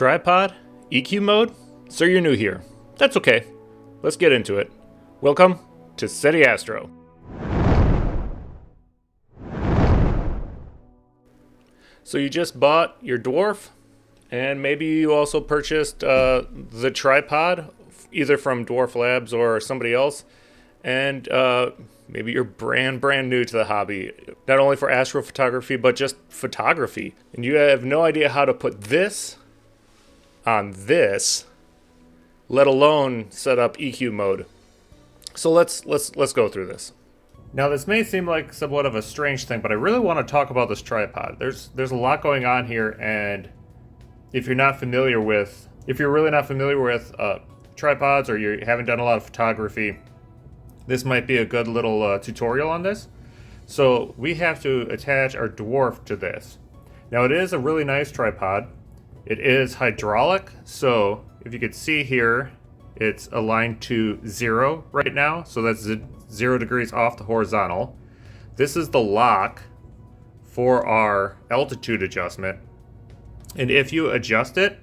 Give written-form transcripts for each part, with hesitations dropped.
Tripod? EQ mode? So you're new here. That's okay. Let's get into it. Welcome to SETI Astro. So you just bought your Dwarf, and maybe you also purchased the tripod, either from Dwarf Labs or somebody else, and maybe you're brand new to the hobby, not only for astrophotography, but just photography. And you have no idea how to put this on this, let alone set up EQ mode. So let's go through this. Now this may seem like somewhat of a strange thing, but I really want to talk about this tripod. There's a lot going on here, and if you're really not familiar with tripods, or you haven't done a lot of photography, this might be a good little tutorial on this. So we have to attach our Dwarf to this. Now it is a really nice tripod. It is hydraulic, so if you could see here, it's aligned to 0 right now, so that's 0 degrees off the horizontal. This is the lock for our altitude adjustment, and if you adjust it,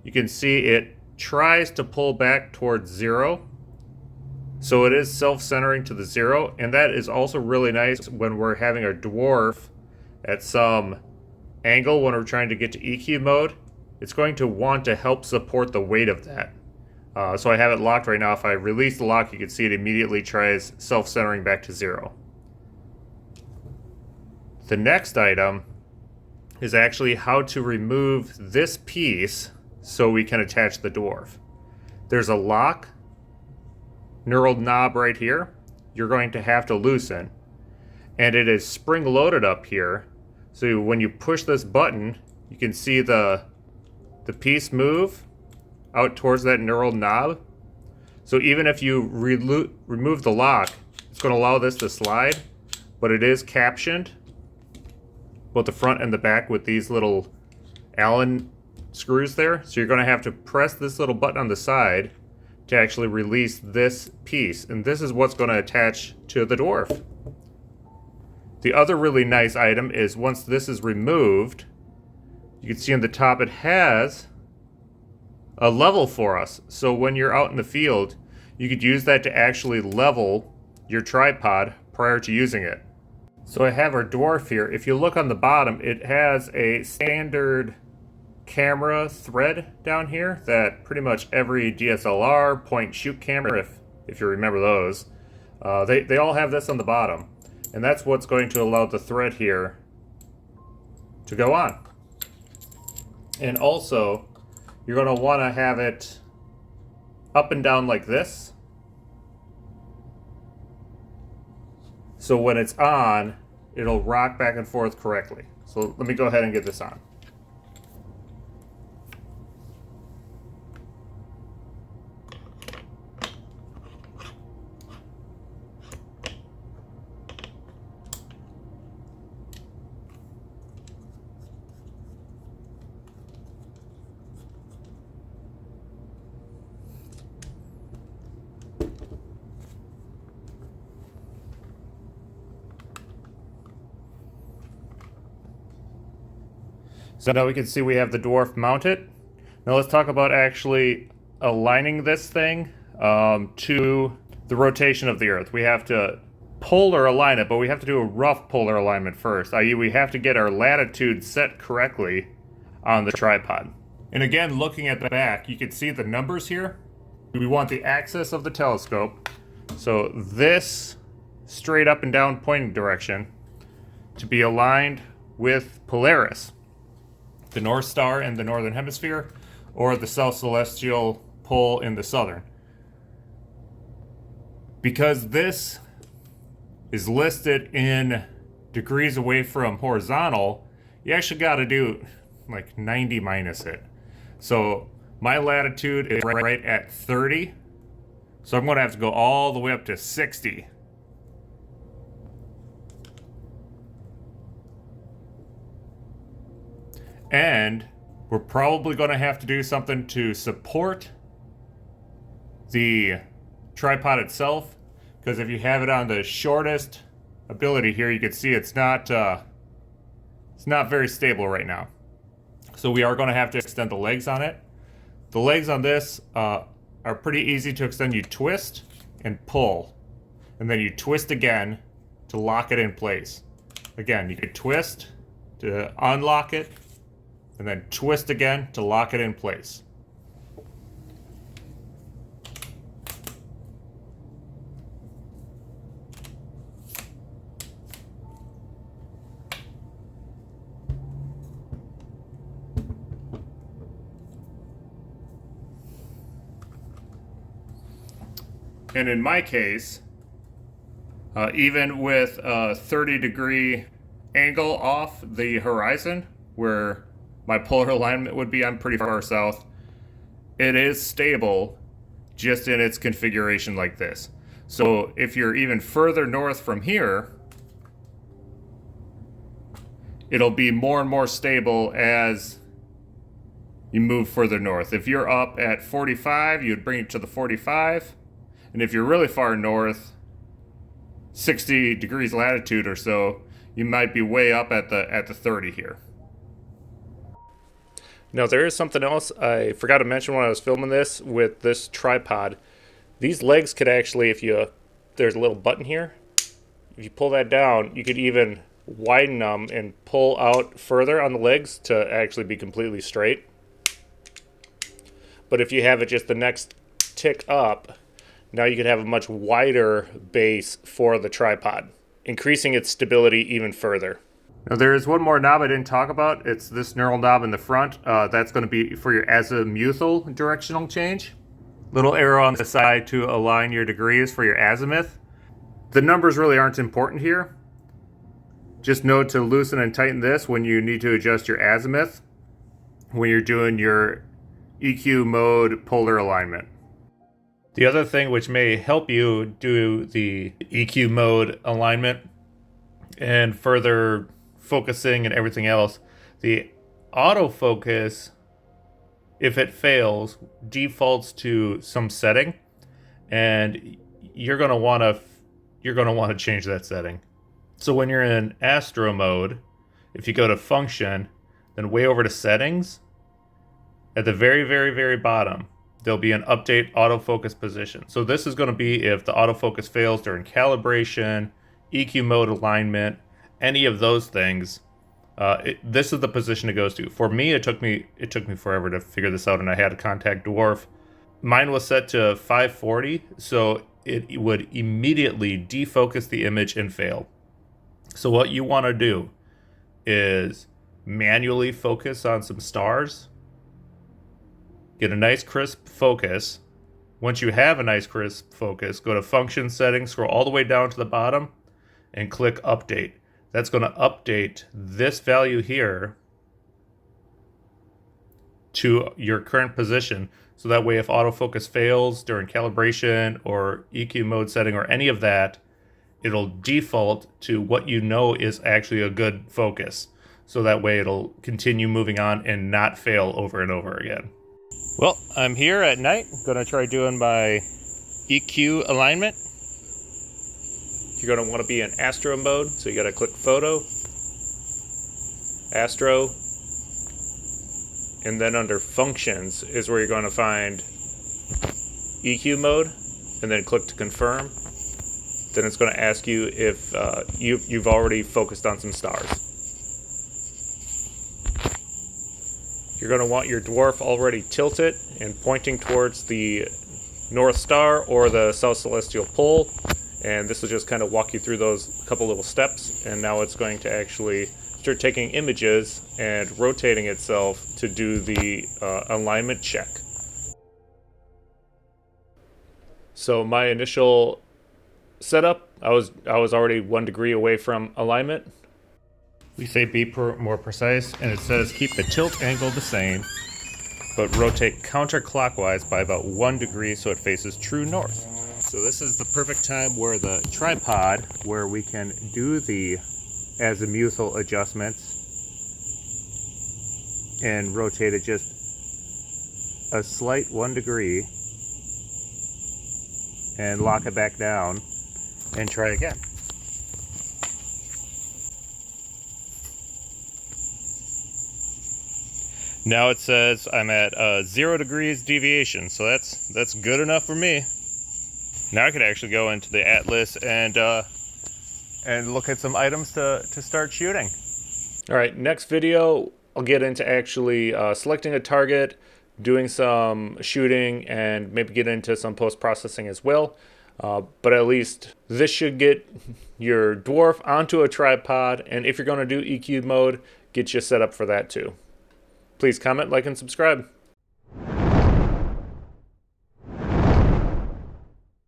you can see it tries to pull back towards 0. So it is self-centering to the 0, and that is also really nice when we're having our Dwarf at some angle when we're trying to get to EQ mode. It's going to want to help support the weight of that. So I have it locked right now. If I release the lock, you can see it immediately tries self-centering back to 0. The next item is actually how to remove this piece so we can attach the Dwarf. There's a lock knurled knob right here. You're going to have to loosen, and it is spring loaded up here. So when you push this button, you can see the piece move out towards that knurled knob. So even if you remove the lock, it's going to allow this to slide, but it is captioned, both the front and the back, with these little Allen screws there. So you're going to have to press this little button on the side to actually release this piece, and this is what's going to attach to the Dwarf. The other really nice item is once this is removed, you can see on the top it has a level for us. So when you're out in the field, you could use that to actually level your tripod prior to using it. So I have our Dwarf here. If you look on the bottom, it has a standard camera thread down here that pretty much every DSLR, point shoot camera, if you remember those, they all have this on the bottom. And that's what's going to allow the thread here to go on. And also, you're going to want to have it up and down like this. So when it's on, it'll rock back and forth correctly. So let me go ahead and get this on. So now we can see we have the Dwarf mounted. Now let's talk about actually aligning this thing to the rotation of the Earth. We have to polar align it, but we have to do a rough polar alignment first, i.e. we have to get our latitude set correctly on the tripod. And again, looking at the back, you can see the numbers here. We want the axis of the telescope, so this straight up and down pointing direction, to be aligned with Polaris, the North Star in the northern hemisphere, or the South Celestial Pole in the southern. Because this is listed in degrees away from horizontal, you actually got to do like 90 minus it. So my latitude is right at 30, so I'm going to have to go all the way up to 60. And we're probably going to have to do something to support the tripod itself, because if you have it on the shortest ability here, you can see it's not very stable right now. So we are going to have to extend the legs on it. The legs on this are pretty easy to extend. You twist and pull, and then you twist again to lock it in place. Again, you could twist to unlock it, and then twist again to lock it in place. And in my case, even with a 30-degree angle off the horizon, where my polar alignment would be, I'm pretty far south, it is stable just in its configuration like this. So if you're even further north from here, it'll be more and more stable as you move further north. If you're up at 45, you'd bring it to the 45. And if you're really far north, 60 degrees latitude or so, you might be way up at the 30 here. Now there is something else I forgot to mention when I was filming this with this tripod. These legs could actually, there's a little button here. If you pull that down, you could even widen them and pull out further on the legs to actually be completely straight. But if you have it just the next tick up, now you could have a much wider base for the tripod, increasing its stability even further. Now there is one more knob I didn't talk about. It's this knurl knob in the front. That's going to be for your azimuthal directional change. Little arrow on the side to align your degrees for your azimuth. The numbers really aren't important here. Just know to loosen and tighten this when you need to adjust your azimuth when you're doing your EQ mode polar alignment. The other thing which may help you do the EQ mode alignment and further focusing and everything else, the autofocus, if it fails, defaults to some setting, and you're going to want to change that setting. So when you're in astro mode, if you go to function, then way over to settings, at the very, very, very bottom, there'll be an update autofocus position. So this is going to be if the autofocus fails during calibration, EQ mode alignment, any of those things. This is the position it goes to. For me, it took me forever to figure this out, and I had to contact Dwarf. Mine was set to 540, so it would immediately defocus the image and fail. So what you want to do is manually focus on some stars. Get a nice crisp focus. Once you have a nice crisp focus, go to function settings, scroll all the way down to the bottom, and click update. That's going to update this value here to your current position. So that way if autofocus fails during calibration or EQ mode setting or any of that, it'll default to what you know is actually a good focus. So that way it'll continue moving on and not fail over and over again. Well, I'm here at night. I'm going to try doing my EQ alignment. You're going to want to be in astro mode, so you got to click photo, astro, and then under functions is where you're going to find EQ mode, and then click to confirm. Then it's going to ask you if you've already focused on some stars. You're going to want your dwarf already tilted and pointing towards the North Star or the South Celestial Pole. And this will just kind of walk you through those couple little steps. And now it's going to actually start taking images and rotating itself to do the alignment check. So my initial setup, I was already 1 degree away from alignment. We say be more precise, and it says keep the tilt angle the same, but rotate counterclockwise by about 1 degree so it faces true north. So this is the perfect time where the tripod, where we can do the azimuthal adjustments and rotate it just a slight 1 degree and lock it back down and try again. Now it says I'm at 0 degrees deviation, so that's good enough for me. Now I could actually go into the Atlas and look at some items to start shooting. All right, next video I'll get into actually selecting a target, doing some shooting, and maybe get into some post-processing as well. But at least this should get your Dwarf onto a tripod, and if you're going to do EQ mode, get you set up for that too. Please comment, like, and subscribe.